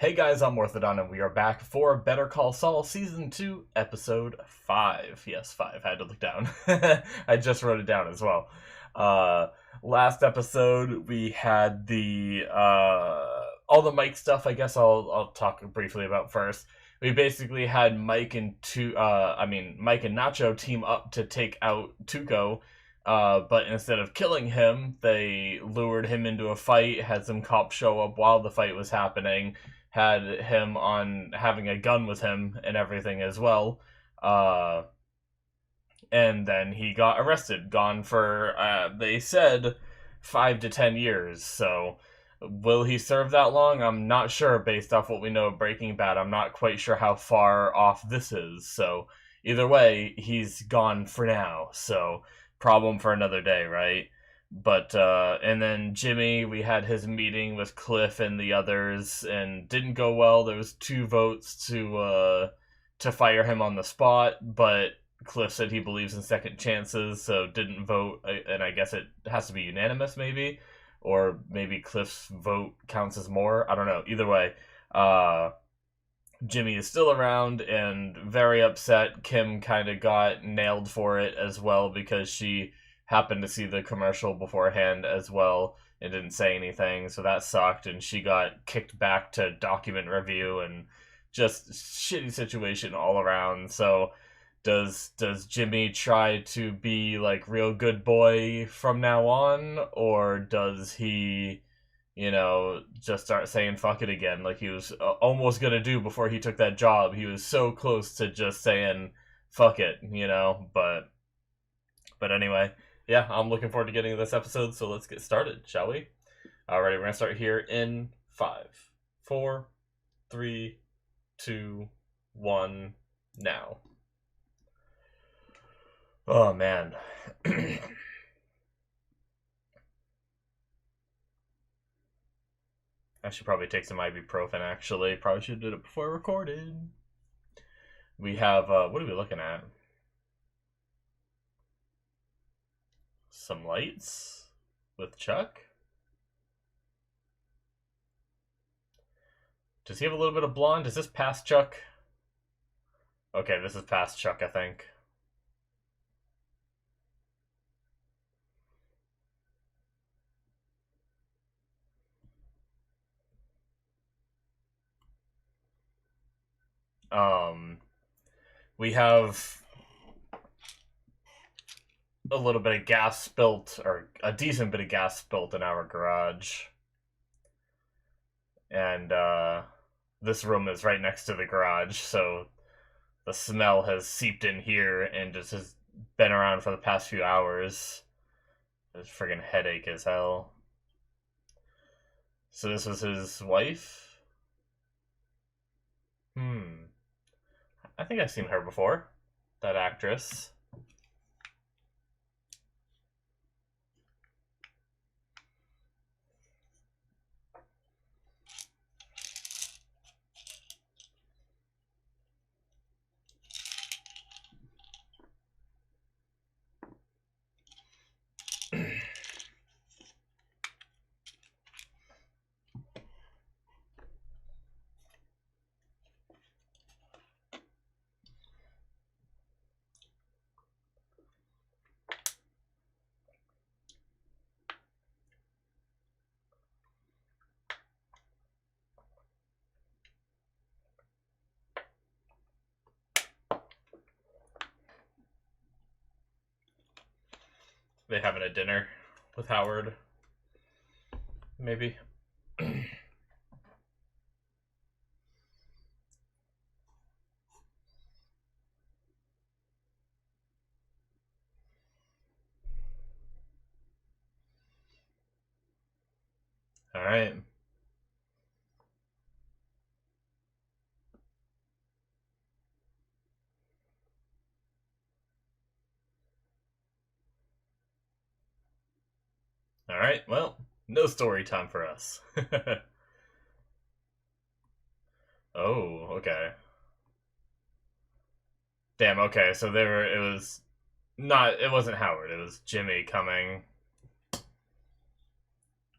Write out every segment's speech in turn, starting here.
Hey guys, I'm Morthadon, and we are back for Better Call Saul Season 2, Episode 5. Yes, 5. I had to look down. I just wrote it down as well. Uh, Last episode, we had all the Mike stuff. I guess I'll talk briefly about first. We basically had Mike and Mike and Nacho team up to take out Tuco. But instead of killing him, they lured him into a fight, had some cops show up while the fight was happening, had him on having a gun with him and everything as well. And then he got arrested, gone for, they said, 5 to 10 years. So, will he serve that long? I'm not sure based off what we know of Breaking Bad. I'm not quite sure how far off this is. So, either way, he's gone for now. So, problem for another day, right? But and then Jimmy, we had his meeting with Cliff and the others, and didn't go well. There was 2 votes to fire him on the spot, but Cliff said he believes in second chances, so didn't vote. And I guess it has to be unanimous, maybe, or maybe Cliff's vote counts as more. I don't know. Either way, Jimmy is still around and very upset. Kim kind of got nailed for it as well because she happened to see the commercial beforehand as well and didn't say anything, so that sucked, and she got kicked back to document review, and just shitty situation all around. So does Jimmy try to be like real good boy from now on, or does he just start saying fuck it again like he was almost gonna do before he took that job? He was so close to just saying fuck it, but anyway, yeah, I'm looking forward to getting to this episode, so let's get started, shall we? Alrighty, we're gonna start here in 5, 4, 3, 2, 1, now. Oh, man. I should probably take some ibuprofen, actually. Probably should have did it before I recorded. We have, what are we looking at? Some lights with Chuck. Does he have a little bit of blonde? Is this past Chuck? Okay, this is past Chuck, I think. We have a little bit of gas spilt, or a decent bit of gas spilt in our garage. And, this room is right next to the garage, so the smell has seeped in here and just has been around for the past few hours. It's friggin' headache as hell. So this was his wife? I think I've seen her before. That actress. They having a dinner with Howard, maybe. All right. All right. Well, no story time for us. Oh, okay. Damn. Okay. So they were. It was not. It wasn't Howard. It was Jimmy coming.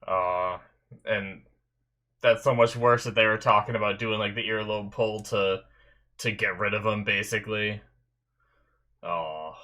Uh, and that's so much worse that they were talking about doing like the earlobe pull to get rid of him, basically. Oh.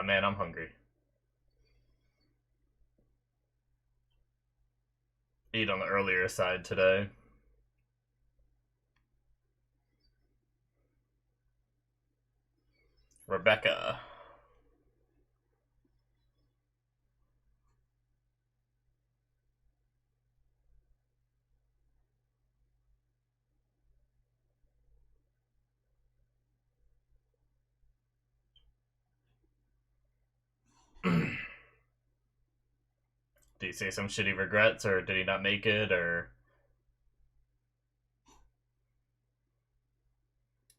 Man, I'm hungry. Eat on the earlier side today. Rebecca. Did he say some shitty regrets, or did he not make it, or...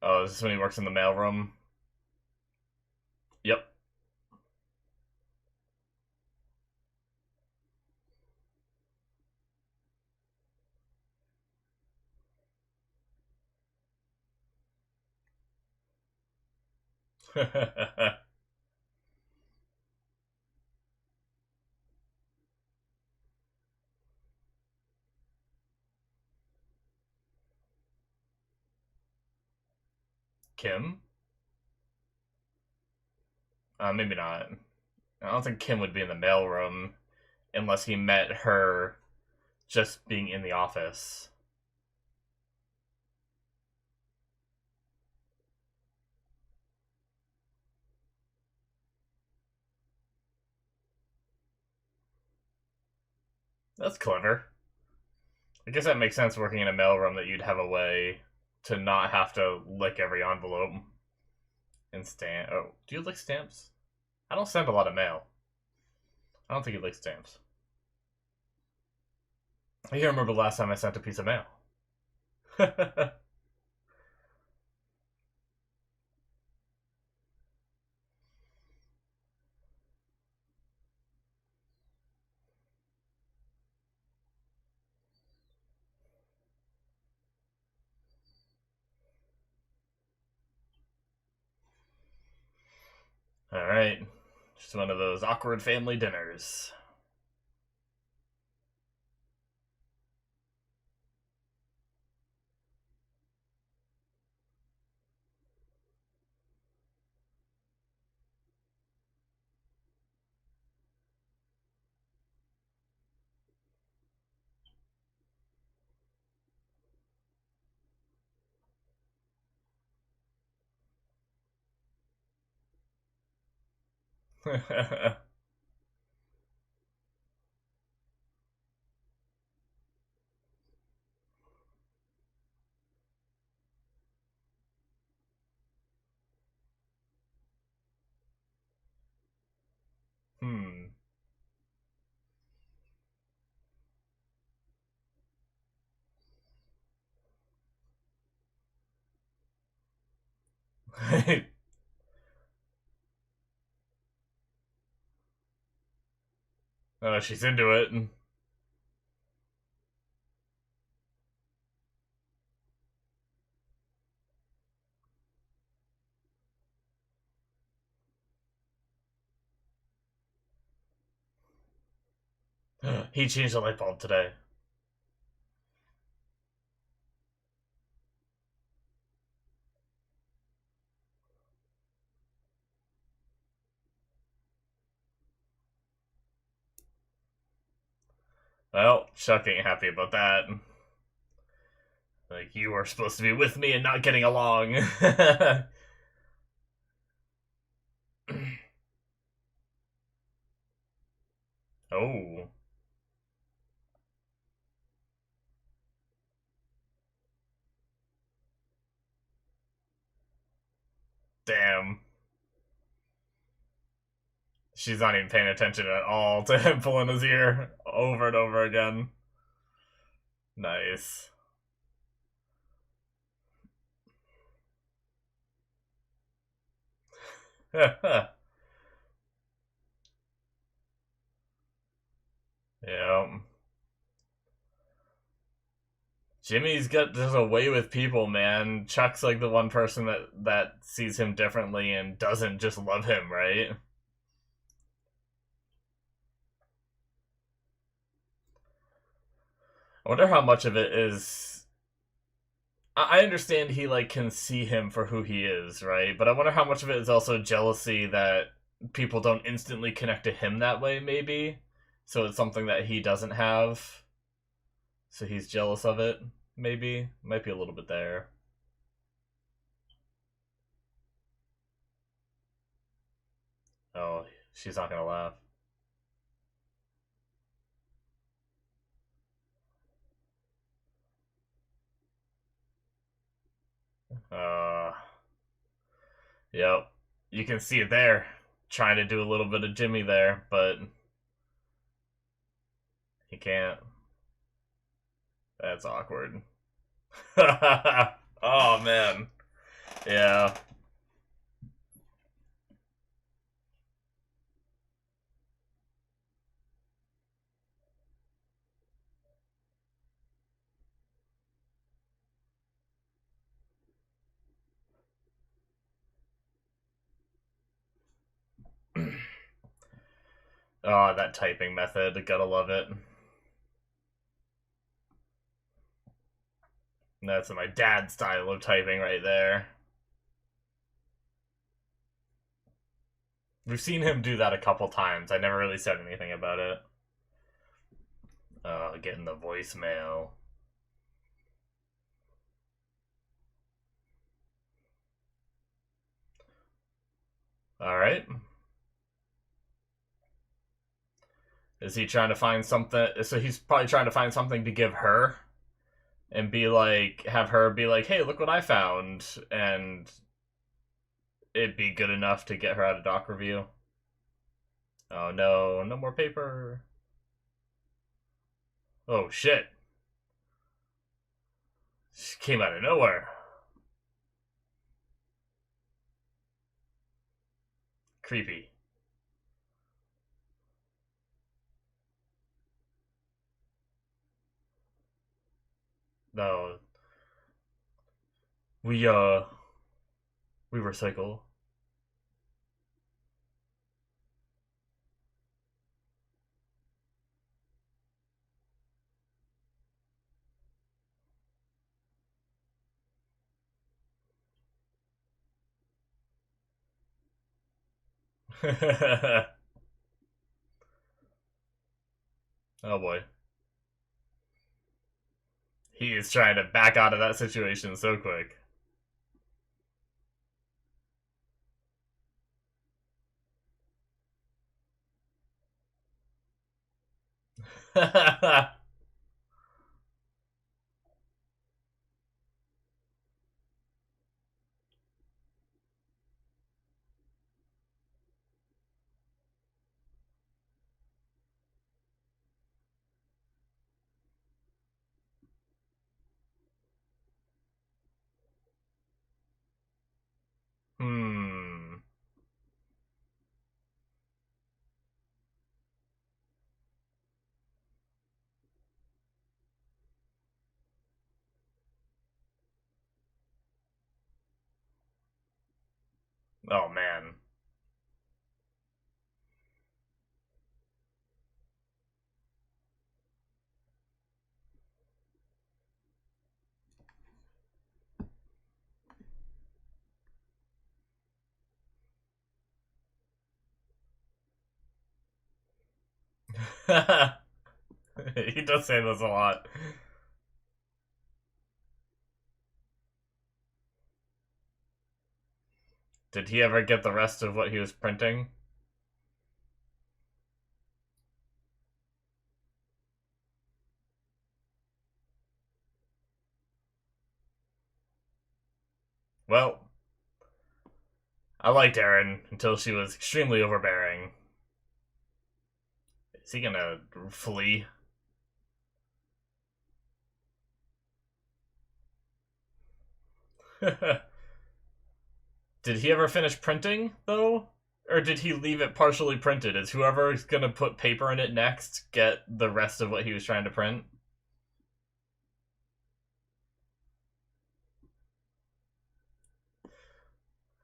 Oh, is this when he works in the mailroom? Yep. Kim? Maybe not. I don't think Kim would be in the mailroom unless he met her just being in the office. That's clever. I guess that makes sense working in a mailroom that you'd have a way to not have to lick every envelope and stamp. Oh, do you lick stamps? I don't send a lot of mail. I don't think you lick stamps. I can't remember the last time I sent a piece of mail. Alright. Just one of those awkward family dinners. Hmm. Oh, she's into it. He changed the light bulb today. Well, Chuck ain't happy about that. Like, you were supposed to be with me and not getting along. Oh, damn. She's not even paying attention at all to him pulling his ear over and over again. Nice. Yeah. Jimmy's got just a way with people, man. Chuck's like the one person that sees him differently and doesn't just love him, right? I wonder how much of it is. I understand he like can see him for who he is, right? But I wonder how much of it is also jealousy that people don't instantly connect to him that way, maybe. So it's something that he doesn't have. So he's jealous of it, maybe. Might be a little bit there. Oh, she's not gonna laugh. Uh, yep. You can see it there. Trying to do a little bit of Jimmy there, but he can't. That's awkward. Oh, man. Yeah. Oh, that typing method. Gotta love it. That's my dad's style of typing right there. We've seen him do that a couple times. I never really said anything about it. Getting the voicemail. Alright. Is he trying to find something? So he's probably trying to find something to give her and be like, have her be like, hey, look what I found. And it'd be good enough to get her out of doc review. Oh no, no more paper. Oh shit. She came out of nowhere. Creepy. No. We, we recycle. Oh boy. He is trying to back out of that situation so quick. Hmm. Oh man. He does say this a lot. Did he ever get the rest of what he was printing? Well, I liked Erin until she was extremely overbearing. Is he gonna flee? Did he ever finish printing, though? Or did he leave it partially printed? Is whoever's gonna put paper in it next get the rest of what he was trying to print?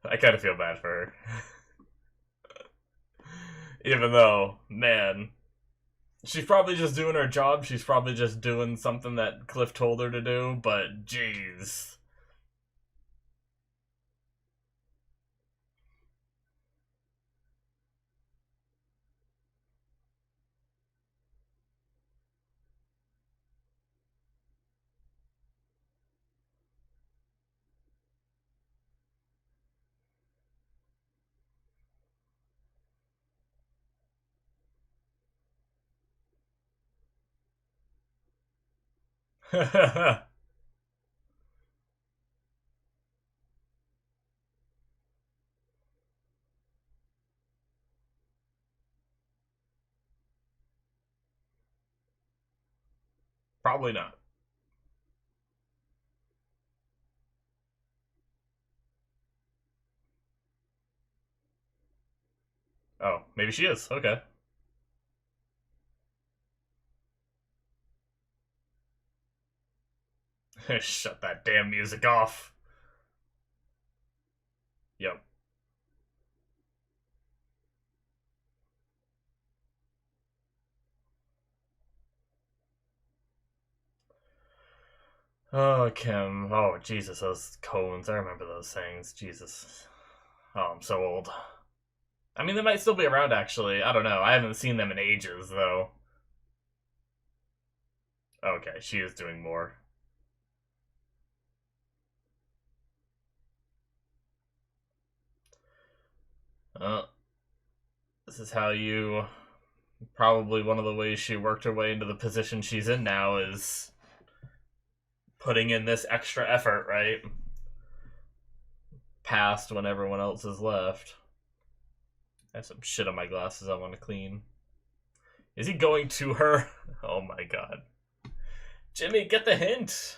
I kind of feel bad for her. Even though, man, she's probably just doing her job. She's probably just doing something that Cliff told her to do, but jeez. Probably not. Oh, maybe she is. Okay. Shut that damn music off. Yep. Oh, Kim. Oh, Jesus, those cones. I remember those things. Jesus. Oh, I'm so old. I mean, they might still be around, actually. I don't know. I haven't seen them in ages, though. Okay, she is doing more. This is how you... Probably one of the ways she worked her way into the position she's in now is putting in this extra effort, right? Past when everyone else has left. I have some shit on my glasses I want to clean. Is he going to her? Oh my god. Jimmy, get the hint!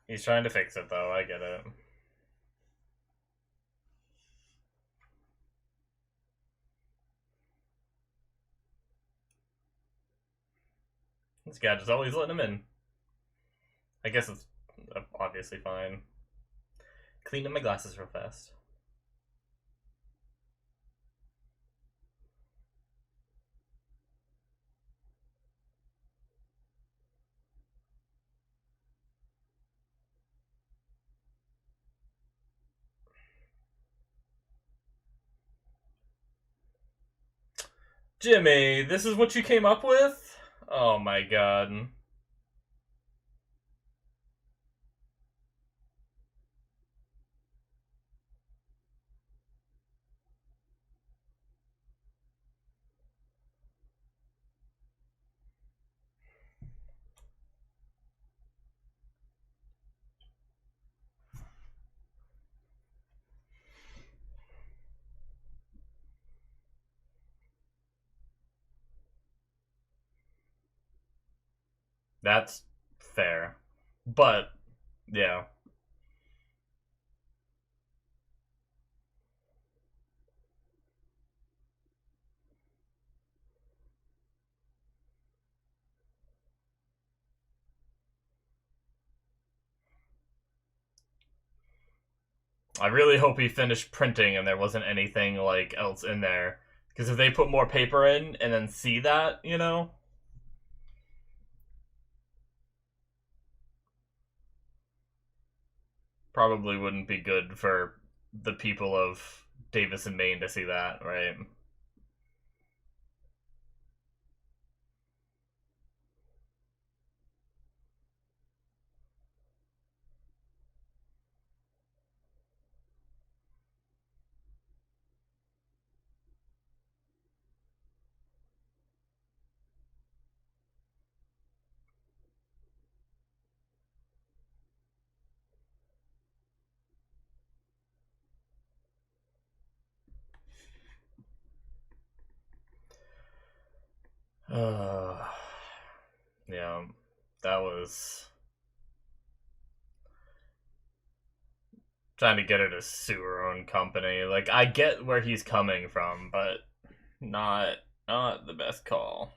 He's trying to fix it, though. I get it. This guy just always letting him in. I guess it's obviously fine. Cleaning my glasses real fast. Jimmy, this is what you came up with? Oh my god. That's fair. But, yeah. I really hope he finished printing and there wasn't anything like else in there. Because if they put more paper in and then see that, you know, probably wouldn't be good for the people of Davis and Maine to see that, right? Yeah, that was trying to get her to sue her own company. Like, I get where he's coming from, but not not the best call.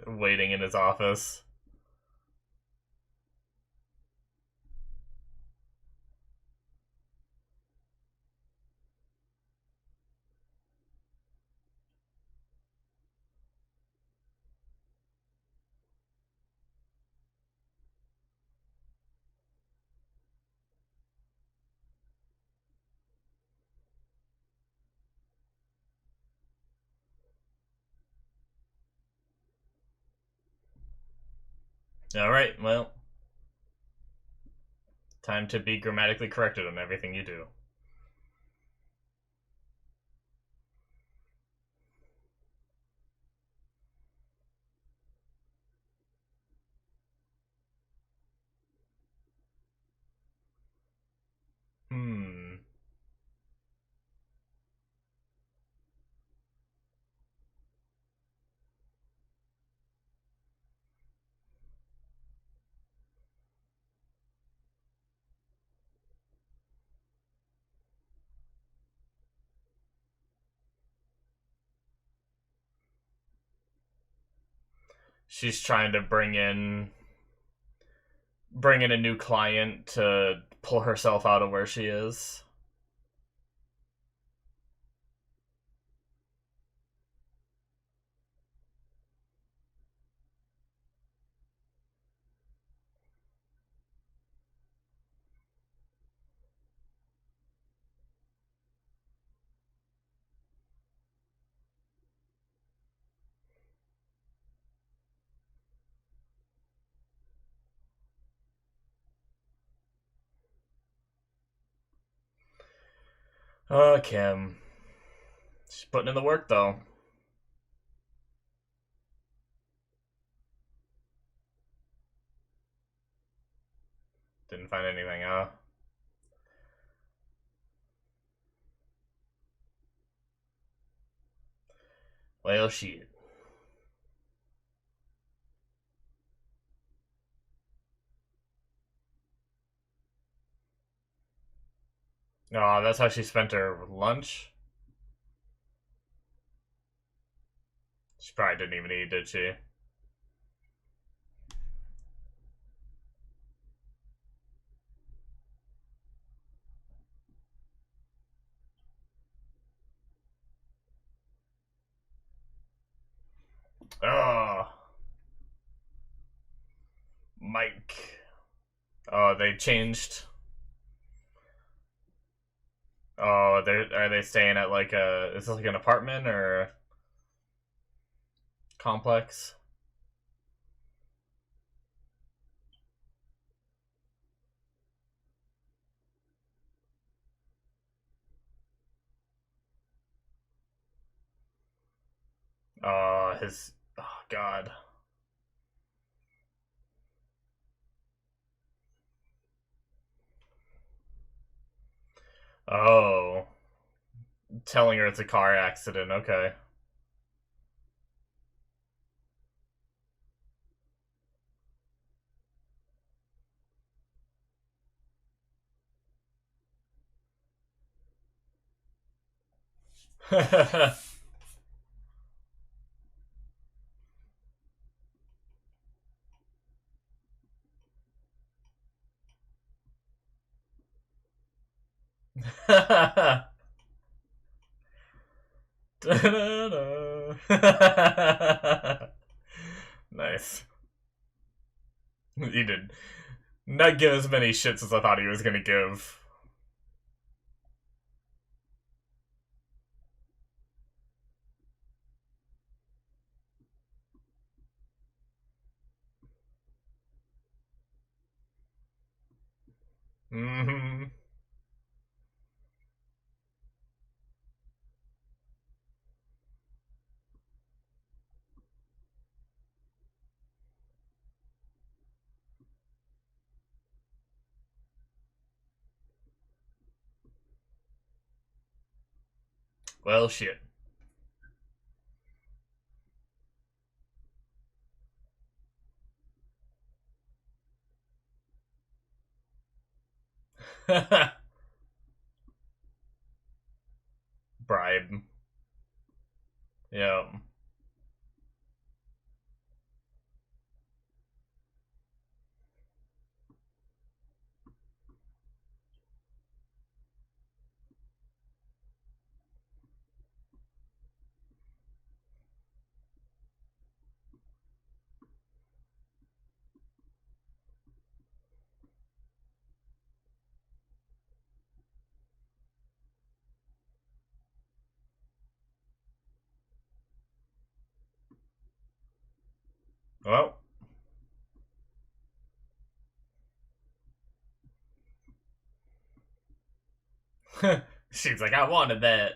Waiting in his office. All right, well, time to be grammatically corrected on everything you do. Hmm. She's trying to bring in a new client to pull herself out of where she is. Kim. She's putting in the work though. Didn't find anything, huh? Well, shit. Oh, that's how she spent her lunch? She probably didn't even eat, did she? Oh, Mike. Oh, they changed. Oh, are they staying at like a? Is this like an apartment or a complex? Oh, his. Oh God. Oh, telling her it's a car accident. Okay. Nice. He did not give as many shits as I thought he was gonna give. Hmm. Well, shit. Bribe. Yeah. Well. She's like, I wanted that.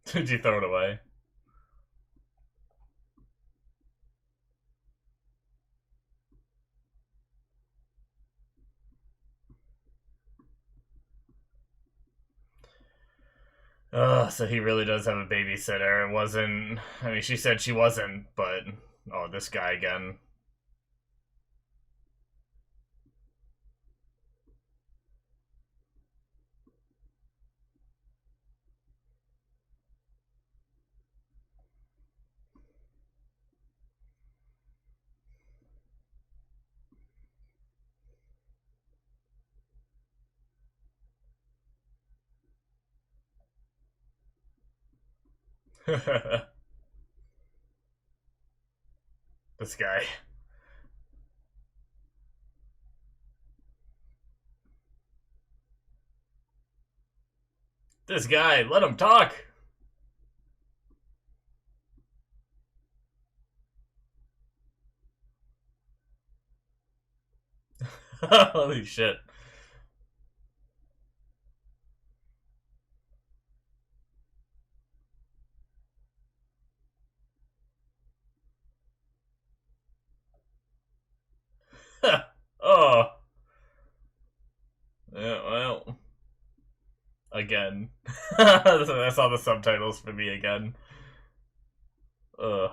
Did you throw it away? Ugh, so he really does have a babysitter. It wasn't. I mean, she said she wasn't, but. Oh, this guy again. This guy. This guy, let him talk! Holy shit. Oh. Yeah, well. Again. I saw the subtitles for me again. Ugh.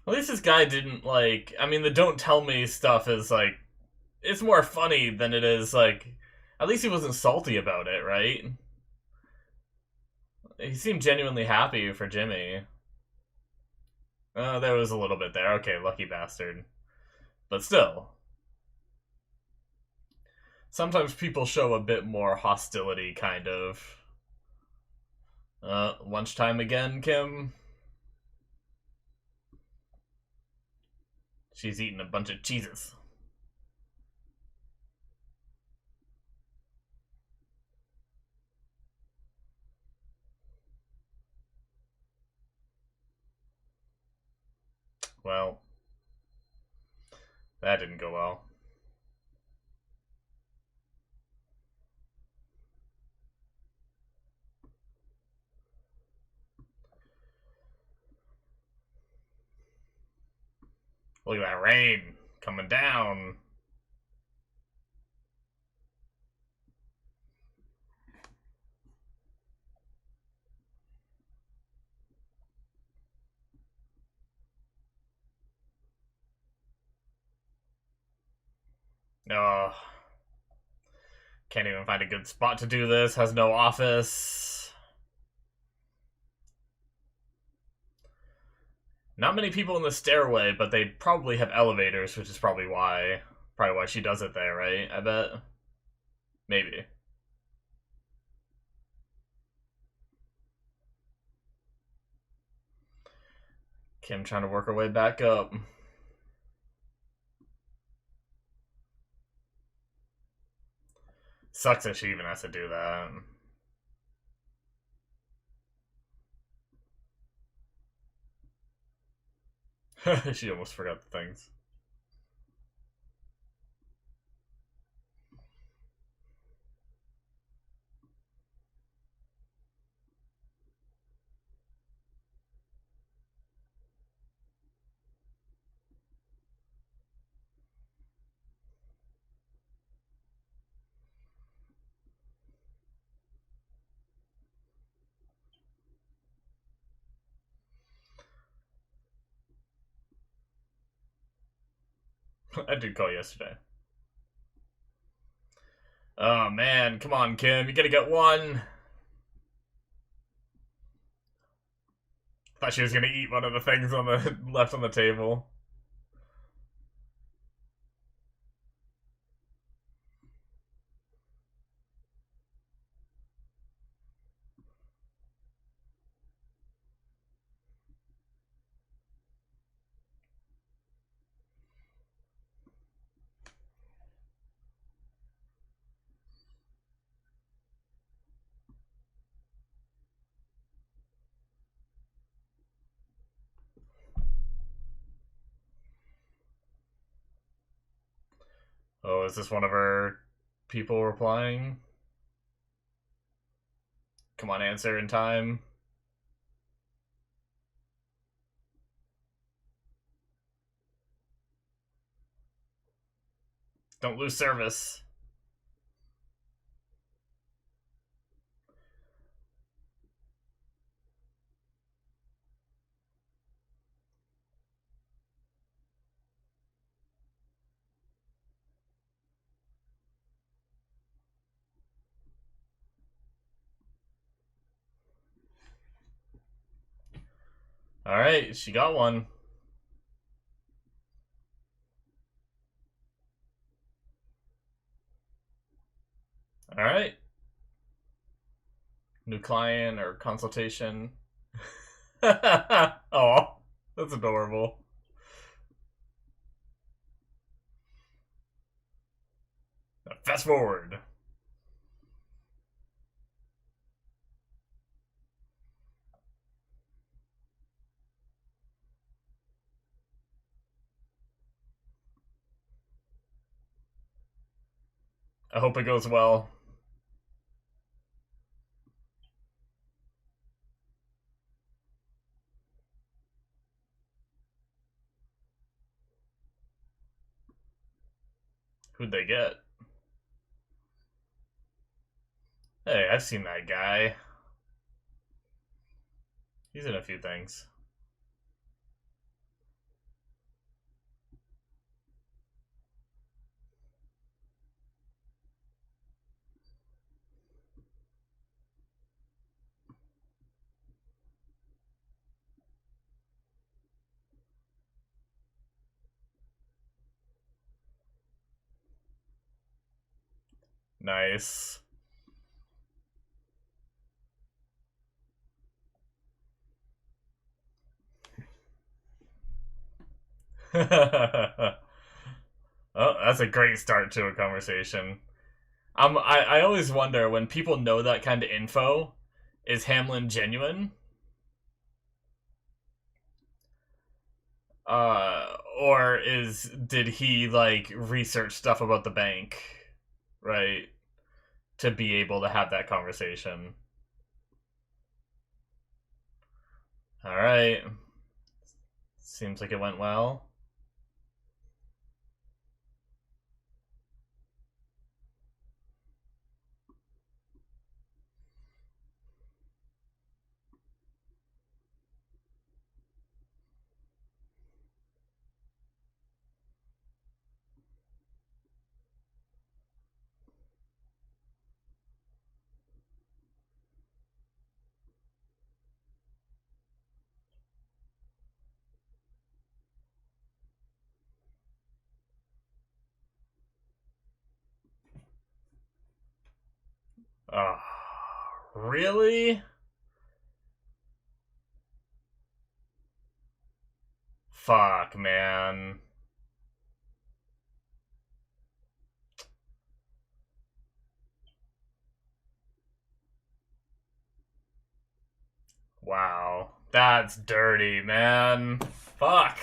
At least this guy didn't, like. I mean, the don't tell me stuff is, like. It's more funny than it is, like. At least he wasn't salty about it, right? He seemed genuinely happy for Jimmy. There was a little bit there. Okay, lucky bastard. But still. Sometimes people show a bit more hostility, kind of. Lunchtime again, Kim? She's eating a bunch of cheeses. Well, that didn't go well. Look at that rain coming down. Oh, can't even find a good spot to do this. Has no office. Not many people in the stairway, but they probably have elevators, which is probably why she does it there, right? I bet. Maybe. Kim trying to work her way back up. Sucks that she even has to do that. She almost forgot the things. I did call yesterday. Oh man, come on, Kim, you gotta get one. Thought she was gonna eat one of the things on the left on the table. Oh, is this one of her people replying? Come on, answer in time. Don't lose service. Alright, she got one. Alright. New client or consultation. Oh, that's adorable. Fast forward. I hope it goes well. Who'd they get? Hey, I've seen that guy. He's in a few things. Nice. Oh, that's a great start to a conversation. I always wonder when people know that kind of info, is Hamlin genuine? Or did he like research stuff about the bank, right? To be able to have that conversation. Alright. Seems like it went well. Oh, really? Fuck, man. Wow. That's dirty, man. Fuck.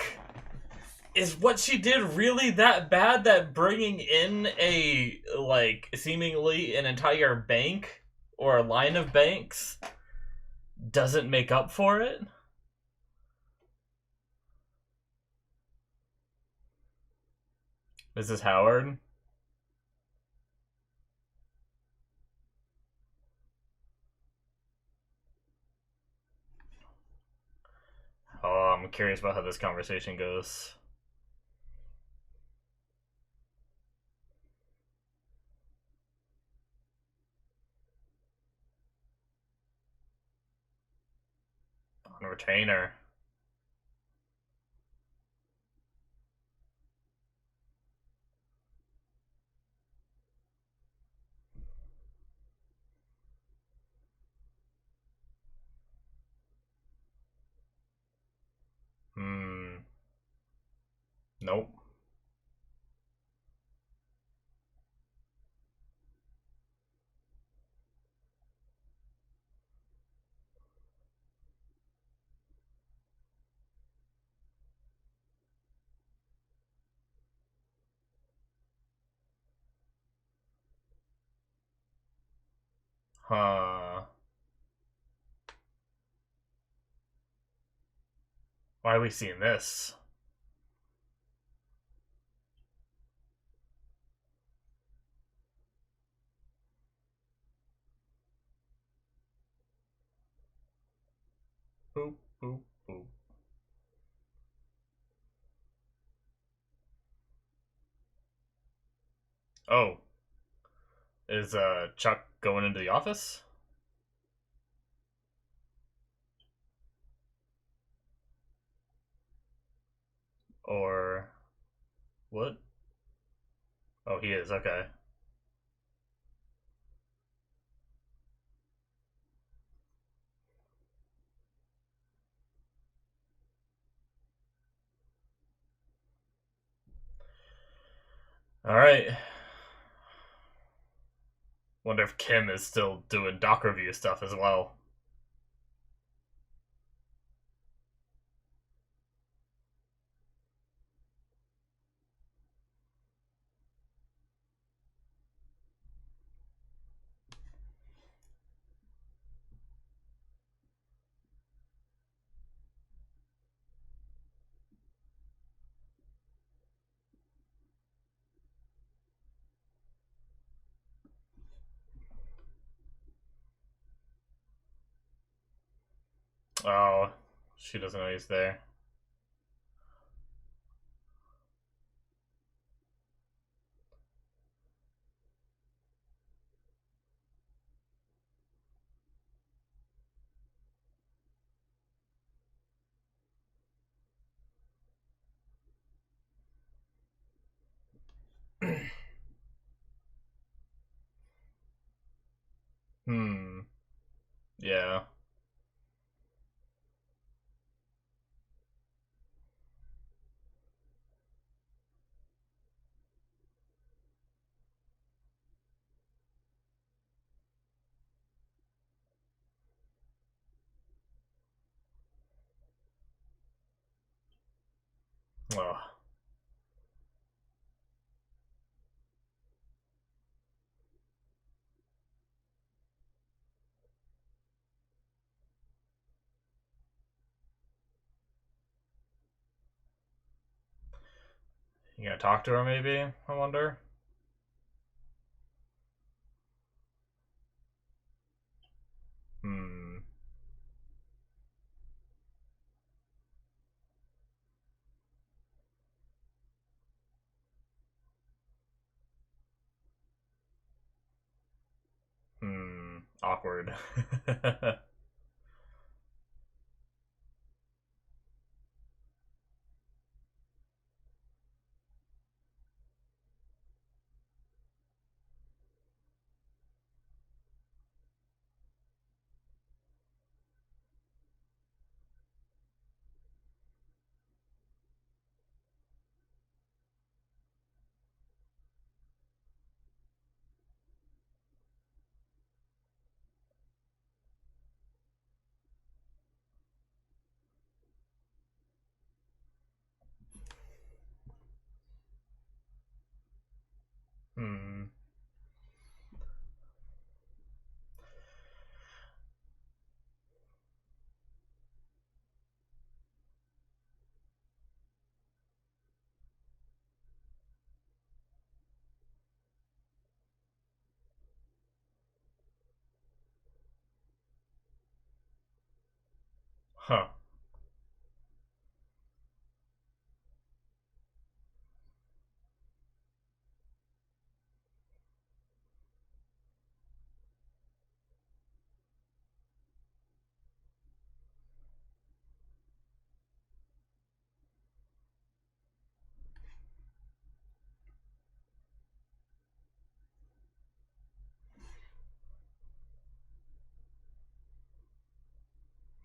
Is what she did really that bad that bringing in a, like, seemingly an entire bank or a line of banks doesn't make up for it? Mrs. Howard? Oh, I'm curious about how this conversation goes. On a retainer. Hmm. Nope. Huh. Why are we seeing this? Boop, boop, boop. Oh. Is Chuck going into the office? Or what? Oh, he is. Okay. All right. Wonder if Kim is still doing doc review stuff as well. Oh, she doesn't know he's there. Hmm. Yeah. Oh. You gonna talk to her maybe? I wonder. Hmm. Hmm. Awkward. Hmm. Huh.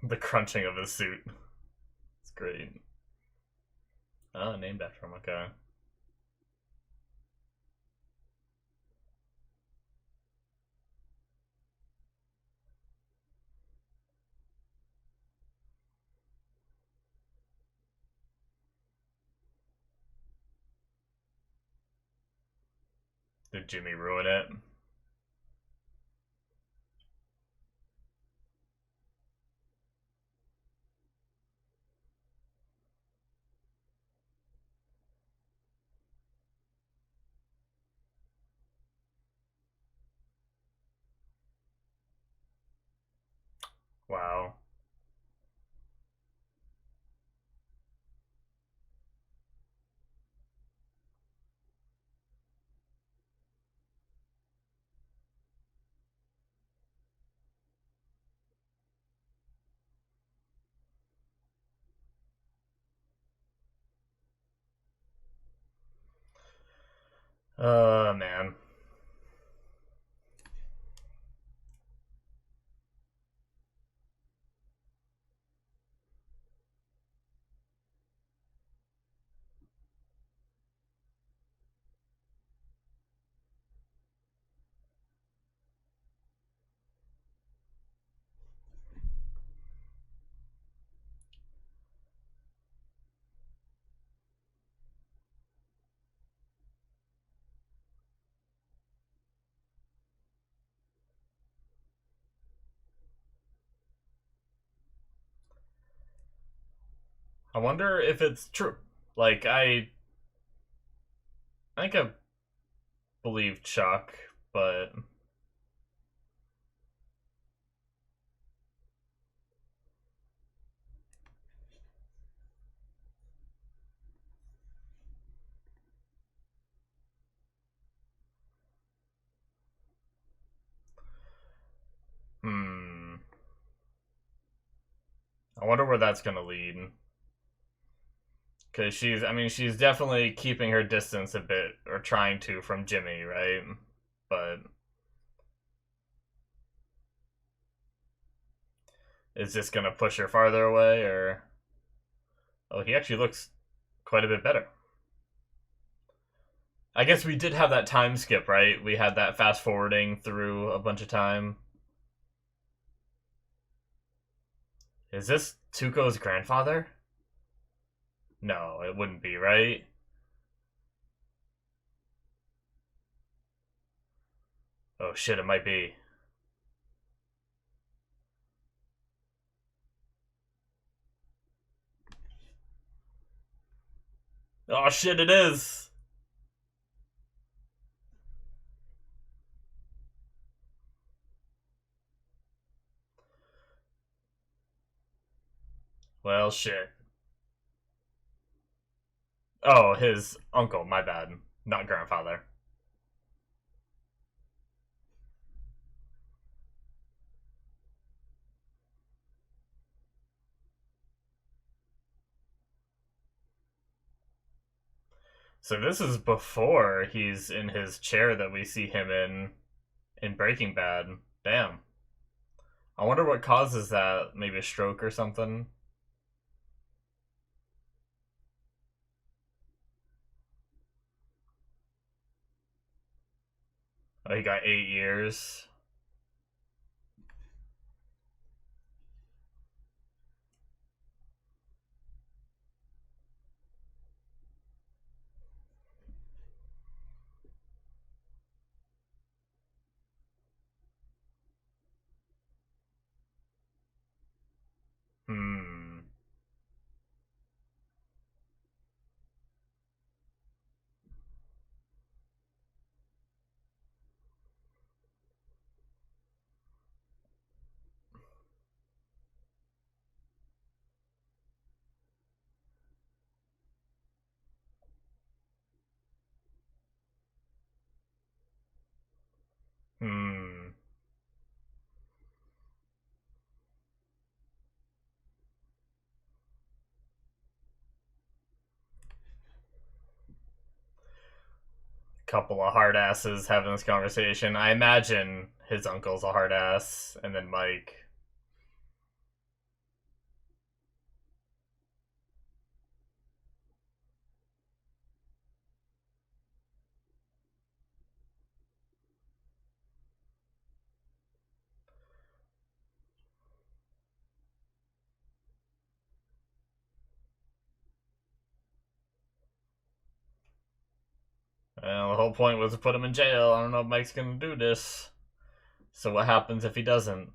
The crunching of his suit. It's great. Oh, named after him, okay. Did Jimmy ruin it? Wow. Man. I wonder if it's true. Like, I think I believe Chuck, but hmm. I wonder where that's gonna lead. Because she's definitely keeping her distance a bit, or trying to, from Jimmy, right? But is this gonna push her farther away, or. Oh, he actually looks quite a bit better. I guess we did have that time skip, right? We had that fast forwarding through a bunch of time. Is this Tuco's grandfather? No, it wouldn't be, right? Oh shit, it might be. Oh shit, it is! Well, shit. Oh, his uncle, my bad. Not grandfather. So this is before he's in his chair that we see him in Breaking Bad. Damn. I wonder what causes that. Maybe a stroke or something. Oh, he got 8 years. Hmm. Hmm. Couple of hard asses having this conversation. I imagine his uncle's a hard ass, and then Mike. whole point was to put him in jail. I don't know if Mike's gonna do this. So what happens if he doesn't?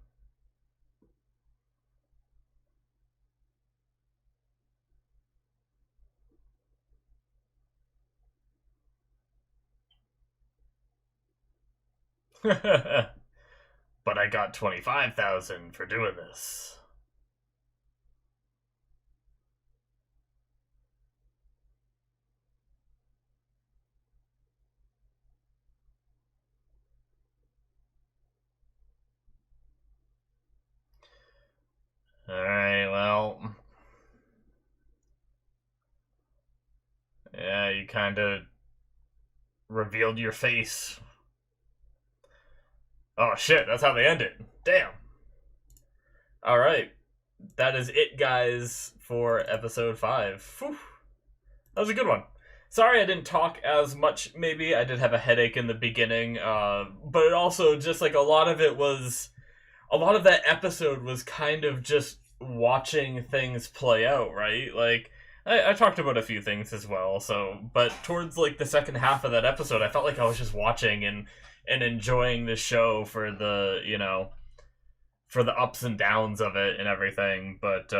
But I got 25,000 for doing this. Alright, well. Yeah, you kind of revealed your face. Oh shit, that's how they end it. Damn. Alright. That is it, guys, for episode 5. Whew. That was a good one. Sorry I didn't talk as much, maybe. I did have a headache in the beginning, but it also just, like, a lot of that episode was kind of just watching things play out, right? Like, I talked about a few things as well, but towards, like, the second half of that episode, I felt like I was just watching and enjoying the show for the, for the ups and downs of it and everything, but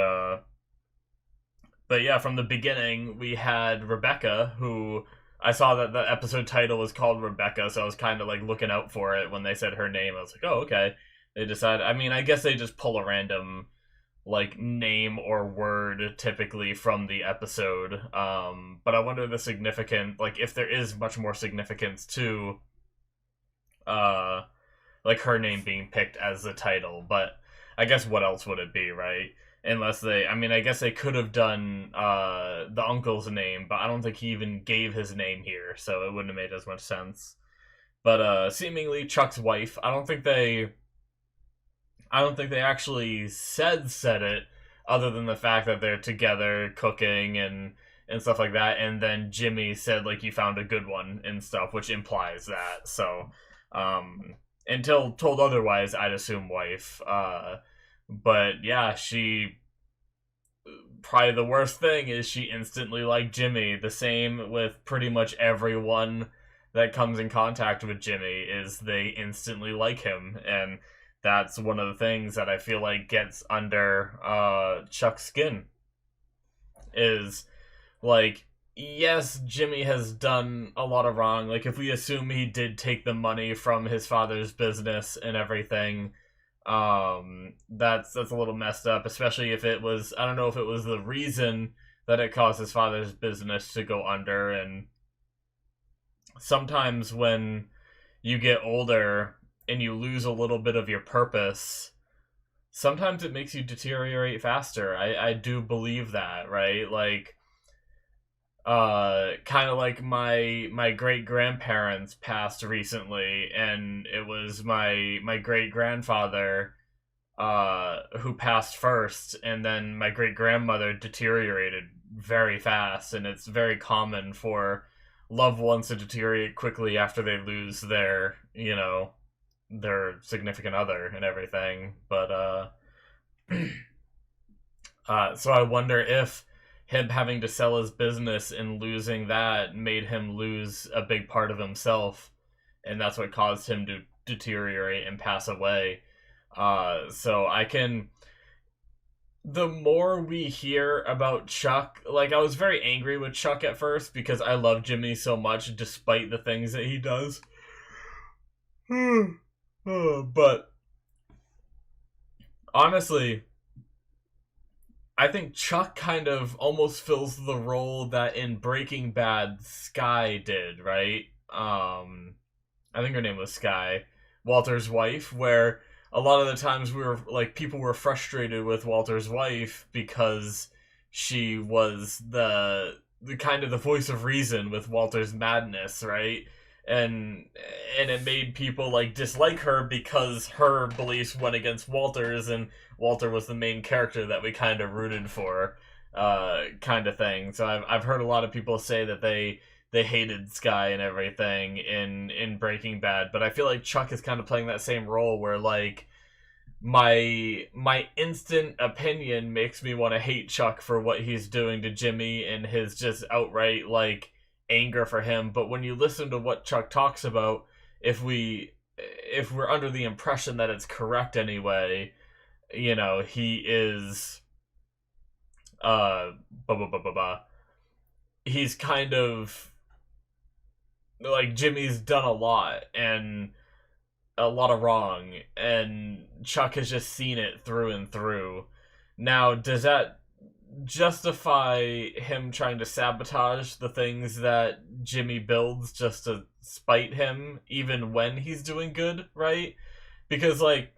yeah, from the beginning, we had Rebecca, who I saw that the episode title was called Rebecca, so I was kind of, like, looking out for it when they said her name. I was like, oh, okay. They decided, I mean, I guess they just pull a random, like, name or word typically from the episode. But I wonder the significant, like, if there is much more significance to, like, her name being picked as the title. But I guess what else would it be, right? Unless I guess they could have done the uncle's name, but I don't think he even gave his name here, so it wouldn't have made as much sense. But seemingly Chuck's wife, I don't think they actually said it, other than the fact that they're together cooking and stuff like that, and then Jimmy said, like, you found a good one and stuff, which implies that. So until told otherwise, I'd assume wife. But yeah, probably the worst thing is she instantly liked Jimmy. The same with pretty much everyone that comes in contact with Jimmy, is they instantly like him. And that's one of the things that I feel like gets under Chuck's skin. Is, like, yes, Jimmy has done a lot of wrong. Like, if we assume he did take the money from his father's business and everything, that's a little messed up, especially if it was, I don't know if it was the reason that it caused his father's business to go under. And sometimes when you get older and you lose a little bit of your purpose, sometimes it makes you deteriorate faster. I do believe that, right? Like, kind of like my great grandparents passed recently, and it was my great grandfather who passed first, and then my great grandmother deteriorated very fast. And it's very common for loved ones to deteriorate quickly after they lose their their significant other and everything. But so I wonder if him having to sell his business and losing that made him lose a big part of himself, and that's what caused him to deteriorate and pass away. So the more we hear about Chuck, like, I was very angry with Chuck at first because I love Jimmy so much despite the things that he does. But honestly, I think Chuck kind of almost fills the role that in Breaking Bad Sky did, right? I think her name was Sky, Walter's wife, where a lot of the times people were frustrated with Walter's wife because she was the kind of the voice of reason with Walter's madness, right? And it made people, like, dislike her because her beliefs went against Walter's, and Walter was the main character that we kind of rooted for, kind of thing. So I've heard a lot of people say that they hated Sky and everything in Breaking Bad, but I feel like Chuck is kind of playing that same role where, like, my instant opinion makes me want to hate Chuck for what he's doing to Jimmy and his just outright, like, anger for him. But when you listen to what Chuck talks about, if we're under the impression that it's correct anyway, he is uh blah, blah, blah, blah, blah. He's kind of like, Jimmy's done a lot of wrong, and Chuck has just seen it through and through. Now, does that justify him trying to sabotage the things that Jimmy builds just to spite him, even when he's doing good, right? Because, like,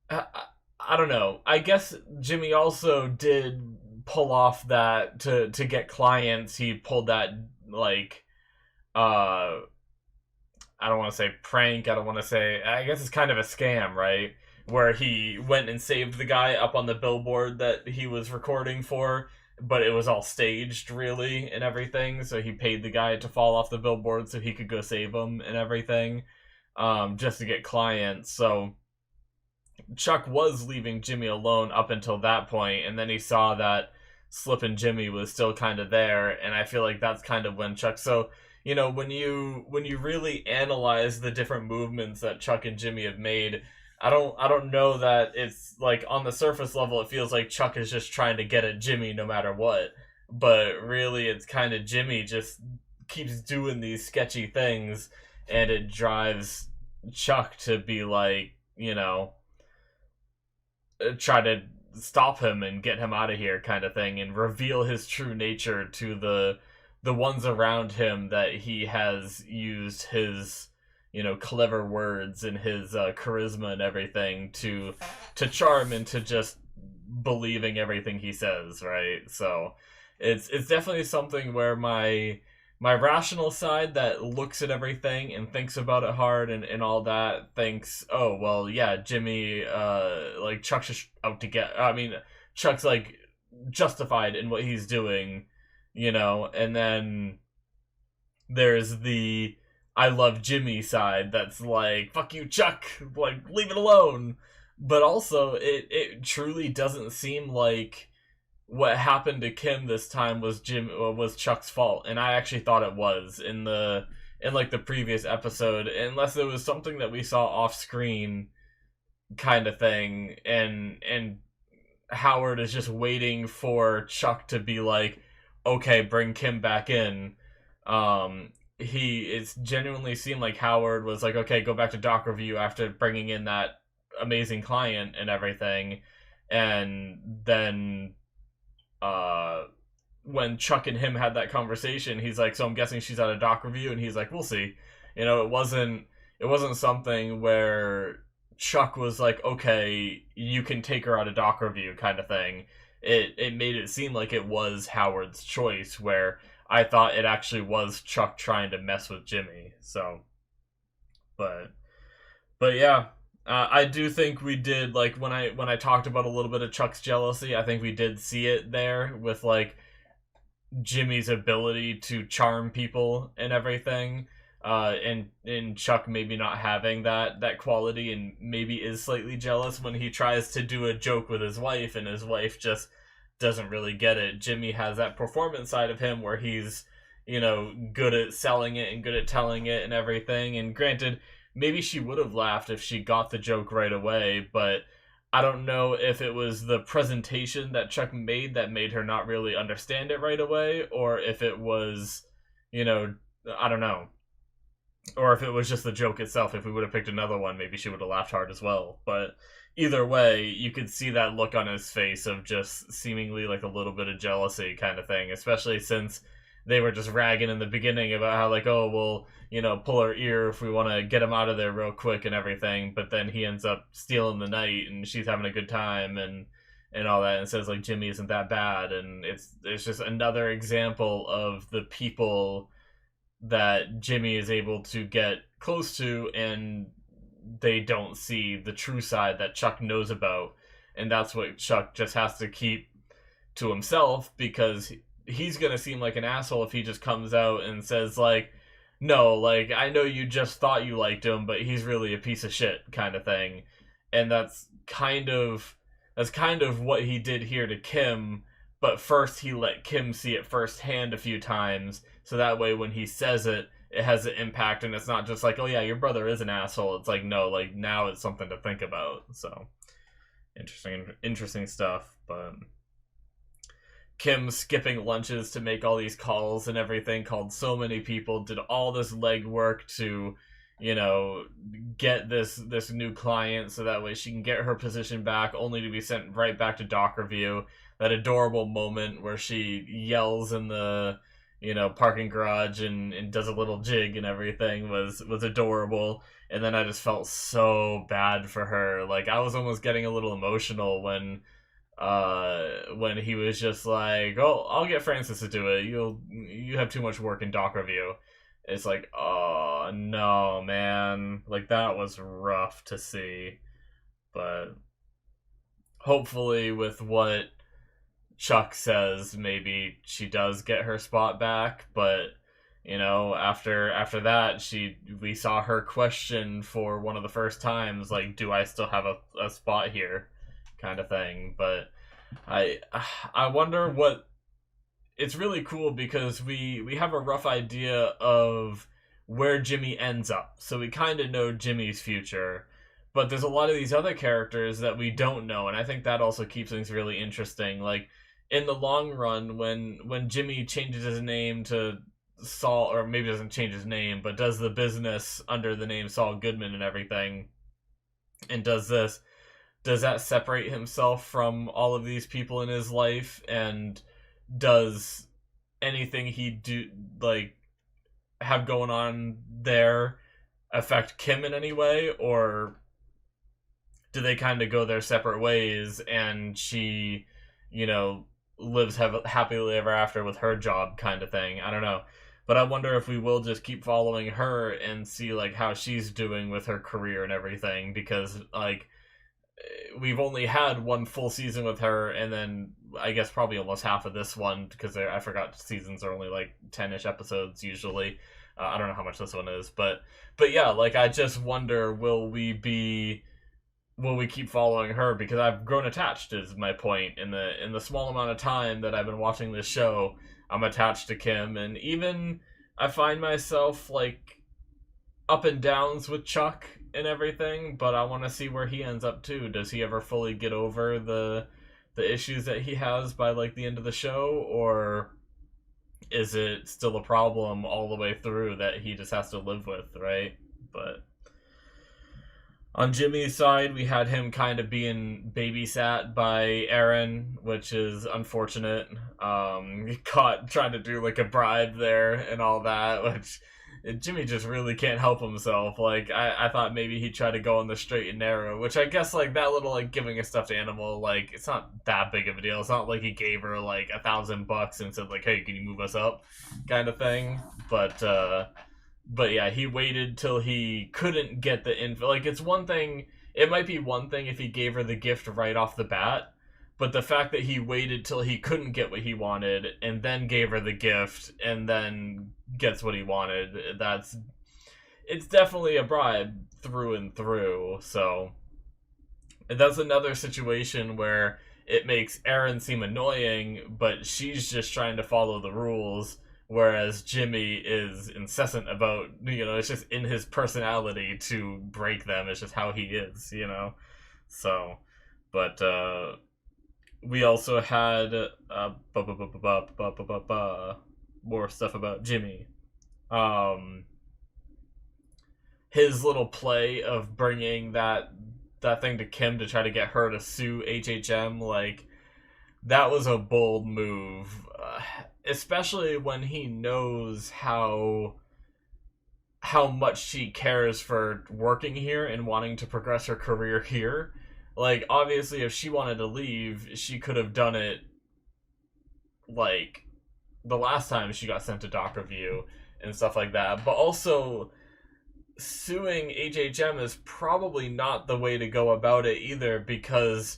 I don't know. I guess Jimmy also did pull off that to get clients. He pulled that, like, uh I don't want to say prank. I don't want to say. I guess it's kind of a scam, right? Where he went and saved the guy up on the billboard that he was recording for, but it was all staged, really, and everything. So he paid the guy to fall off the billboard so he could go save him and everything, just to get clients. So Chuck was leaving Jimmy alone up until that point, and then he saw that Slippin' Jimmy was still kind of there, and I feel like that's kind of when Chuck. So, when you really analyze the different movements that Chuck and Jimmy have made, I don't know that it's like, on the surface level it feels like Chuck is just trying to get at Jimmy no matter what, but really it's kind of Jimmy just keeps doing these sketchy things, and it drives Chuck to be like, try to stop him and get him out of here, kind of thing, and reveal his true nature to the ones around him that he has used his clever words and his charisma and everything to charm into just believing everything he says, right? So it's definitely something where my rational side that looks at everything and thinks about it hard and all that thinks, oh, well, yeah, Jimmy, like, Chuck's just out to get, Chuck's, like, justified in what he's doing, and then there's the I love Jimmy side that's like, fuck you, Chuck, like, leave it alone. But also, it truly doesn't seem like what happened to Kim this time was Chuck's fault, and I actually thought it was in like the previous episode, unless it was something that we saw off screen, kind of thing, and Howard is just waiting for Chuck to be like, okay, bring Kim back in. It's genuinely seemed like Howard was like, okay, go back to doc review after bringing in that amazing client and everything, and then when Chuck and him had that conversation, he's like, so I'm guessing she's at a doc review, and he's like, we'll see. It wasn't something where Chuck was like, okay, you can take her out of doc review, kind of thing. It made it seem like it was Howard's choice, where I thought it actually was Chuck trying to mess with Jimmy. So, but yeah, I do think we did, like, when I talked about a little bit of Chuck's jealousy, I think we did see it there with, like, Jimmy's ability to charm people and everything, and Chuck maybe not having that quality, and maybe is slightly jealous when he tries to do a joke with his wife, and his wife just doesn't really get it. Jimmy has that performance side of him where he's, good at selling it and good at telling it and everything, and granted, maybe she would have laughed if she got the joke right away, but I don't know if it was the presentation that Chuck made that made her not really understand it right away, or if it was, I don't know. Or if it was just the joke itself. If we would have picked another one, maybe she would have laughed hard as well. But either way, you could see that look on his face of just seemingly like a little bit of jealousy, kind of thing, especially since they were just ragging in the beginning about how, like, oh, we'll, pull her ear if we want to get him out of there real quick and everything, but then he ends up stealing the night, and she's having a good time, and all that, and says, like, Jimmy isn't that bad, and it's just another example of the people that Jimmy is able to get close to, and they don't see the true side that Chuck knows about, and that's what Chuck just has to keep to himself, because he's gonna seem like an asshole if he just comes out and says, like, no, like, I know you just thought you liked him, but he's really a piece of shit, kind of thing. And that's kind of what he did here to Kim, but first he let Kim see it firsthand a few times, so that way when he says it, it has an impact, and it's not just like, oh yeah, your brother is an asshole. It's like, no, like now it's something to think about. So interesting stuff. But Kim skipping lunches to make all these calls and everything, called so many people, did all this legwork to, you know, get this new client so that way she can get her position back, only to be sent right back to doc review. That adorable moment where she yells in the, you know, parking garage and does a little jig and everything was adorable. And then I just felt so bad for her. Like, I was almost getting a little emotional when he was just like, oh, I'll get Francis to do it, you have too much work in doc review. It's like, oh no, man, like that was rough to see. But hopefully with what Chuck says, maybe she does get her spot back. But you know, after that, we saw her question for one of the first times, like, do I still have a spot here, kind of thing. But I wonder what. It's really cool because we have a rough idea of where Jimmy ends up, so we kind of know Jimmy's future, but there's a lot of these other characters that we don't know, and I think that also keeps things really interesting. Like, in the long run, when Jimmy changes his name to Saul, or maybe doesn't change his name, but does the business under the name Saul Goodman and everything, and does that separate himself from all of these people in his life? And does anything he do, like, have going on there affect Kim in any way, or do they kind of go their separate ways and she, you know, lives happily ever after with her job, kind of thing? I don't know. But I wonder if we will just keep following her and see, like, how she's doing with her career and everything, because, like, we've only had one full season with her, and then I guess probably almost half of this one, because I forgot seasons are only like 10-ish episodes usually. I don't know how much this one is, but yeah, like, I just wonder, will we keep following her? Because I've grown attached, is my point. In the small amount of time that I've been watching this show, I'm attached to Kim, and even I find myself, like, up and downs with Chuck and everything, but I want to see where he ends up too. Does he ever fully get over the issues that he has by, like, the end of the show, or is it still a problem all the way through that he just has to live with, right? But on Jimmy's side, we had him kind of being babysat by Aaron, which is unfortunate. Caught trying to do, like, a bribe there and all that, which Jimmy just really can't help himself. Like, I thought maybe he'd try to go on the straight and narrow, which I guess, like, that little, like, giving a stuffed animal, like, it's not that big of a deal. It's not like he gave her, like, $1,000 and said, like, hey, can you move us up, kind of thing. But yeah, he waited till he couldn't get the info. Like, it's one thing, it might be one thing if he gave her the gift right off the bat, but the fact that he waited till he couldn't get what he wanted and then gave her the gift and then gets what he wanted, it's definitely a bribe through and through. So that's another situation where it makes Erin seem annoying, but she's just trying to follow the rules, whereas Jimmy is incessant about, you know, it's just in his personality to break them. It's just how he is, you know? So, but, we also had, more stuff about Jimmy. His little play of bringing that thing to Kim to try to get her to sue HHM, like, that was a bold move. Especially when he knows how much she cares for working here and wanting to progress her career here. Like, obviously, if she wanted to leave, she could have done it, like, the last time she got sent to doc review and stuff like that. But also, suing HHM is probably not the way to go about it either, because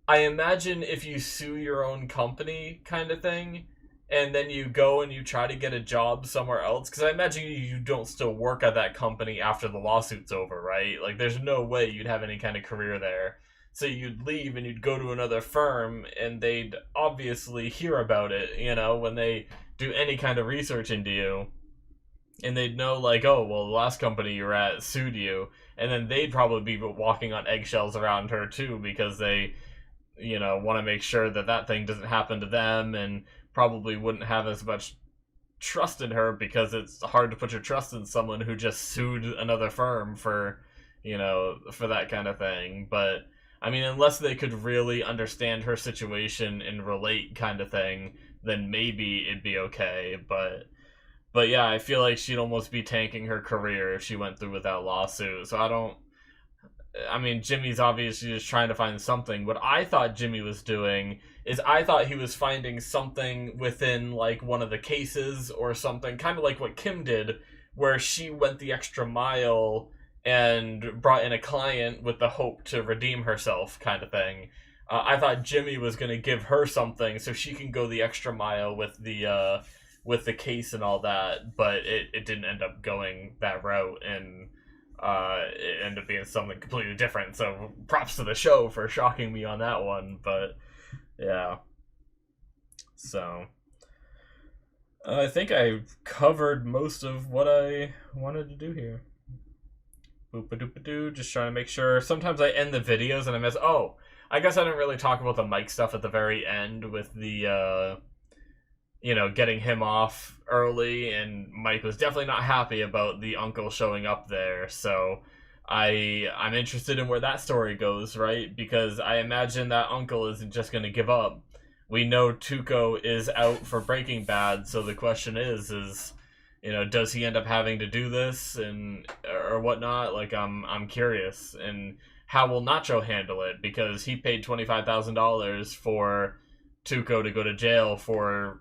I imagine if you sue your own company, kind of thing, and then you go and you try to get a job somewhere else, because I imagine you don't still work at that company after the lawsuit's over, right? Like, there's no way you'd have any kind of career there. So you'd leave and you'd go to another firm, and they'd obviously hear about it, when they do any kind of research into you. And they'd know, like, oh, well, the last company you were at sued you. And then they'd probably be walking on eggshells around her, too, because they, want to make sure that that thing doesn't happen to them, and probably wouldn't have as much trust in her because it's hard to put your trust in someone who just sued another firm for, for that kind of thing. But I mean, unless they could really understand her situation and relate, kind of thing, then maybe it'd be okay. But yeah, I feel like she'd almost be tanking her career if she went through with that lawsuit. So I mean, Jimmy's obviously just trying to find something. What I thought Jimmy was doing is I thought he was finding something within, like, one of the cases or something, kind of like what Kim did, where she went the extra mile and brought in a client with the hope to redeem herself, kind of thing. I thought Jimmy was going to give her something so she can go the extra mile with the case and all that, but it didn't end up going that route, and it ended up being something completely different. So props to the show for shocking me on that one. But yeah, so I think I covered most of what I wanted to do here. Boop-a-doop-a-doo, just trying to make sure. Sometimes I end the videos and I miss. Oh, I guess I didn't really talk about the Mike stuff at the very end with the getting him off early, and Mike was definitely not happy about the uncle showing up there. So I'm interested in where that story goes, right? Because I imagine that uncle isn't just going to give up. We know Tuco is out for Breaking Bad, so the question is does he end up having to do this and or whatnot? Like, I'm curious, and how will Nacho handle it? Because he paid $25,000 for Tuco to go to jail for,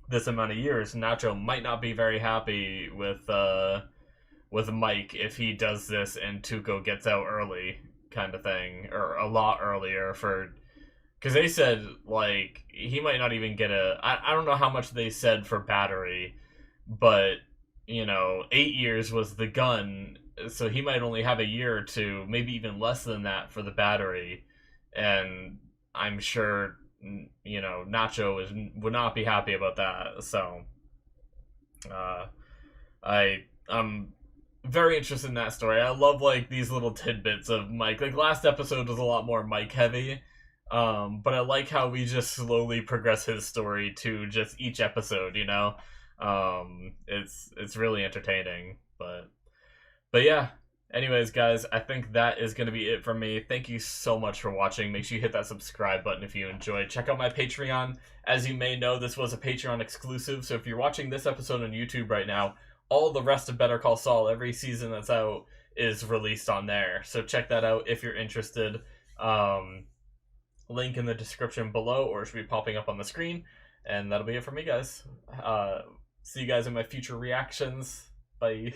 this amount of years. Nacho might not be very happy with Mike if he does this and Tuco gets out early, kind of thing, or a lot earlier, because they said, like, he might not even get I don't know how much they said for battery, but 8 years was the gun, so he might only have a year or two, maybe even less than that for the battery. And I'm sure, Nacho would not be happy about that. So, I'm very interested in that story. I love, like, these little tidbits of Mike. Like, last episode was a lot more Mike heavy, but I like how we just slowly progress his story to just each episode. It's really entertaining. But yeah. Anyways, guys, I think that is going to be it from me. Thank you so much for watching. Make sure you hit that subscribe button if you enjoyed. Check out my Patreon. As you may know, this was a Patreon exclusive, so if you're watching this episode on YouTube right now, all the rest of Better Call Saul, every season that's out, is released on there. So check that out if you're interested. Link in the description below, or it should be popping up on the screen. And that'll be it for me, guys. See you guys in my future reactions. Bye.